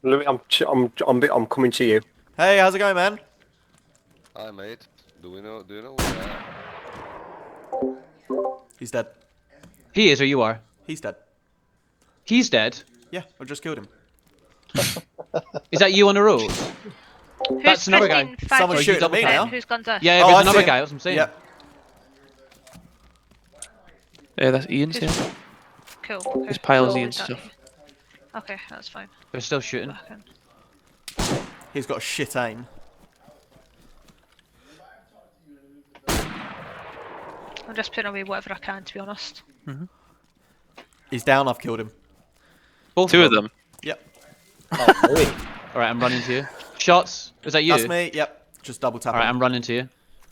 Louis, I'm coming to you. Hey, how's it going, man? Hi, mate. Do you know where He's dead. He is, or you are? He's dead. He's dead. Yeah, I just killed him. Is that you on the road? Who's That's another guy. pressing five Someone's to shooting at me then? now. Who's gone to? Yeah, Oh, there's I another see him. guy. That's what I'm saying. Yep. Yeah, that's Ian's Who's- stuff. Cool. Okay. There's piles Cool, Ian's is that stuff. you? Okay, that's fine. They're still shooting. Back in. He's got a shit aim. I'm just putting away whatever I can, to be honest. He's down. I've killed him. Both Two of them. Yep. Alright, I'm running to you. Shots. Is that you? That's me. Yep. Just double tap. Alright, him. I'm running to you.